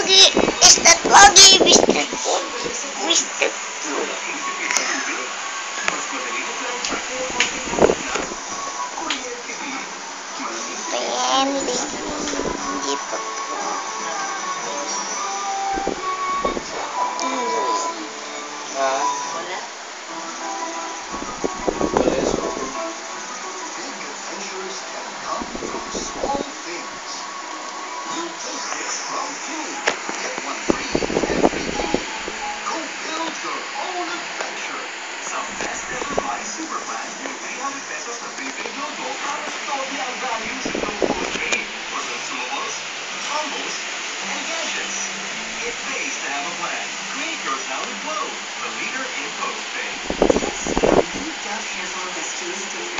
Froggy? Is that Froggy? Mr. Food? Mr. Food. Candy. Hindi pa po. It pays to have a plan. Create yours now with Glow, the leader in postpaid. Did it scare you? Dove Hair Fall has 2 days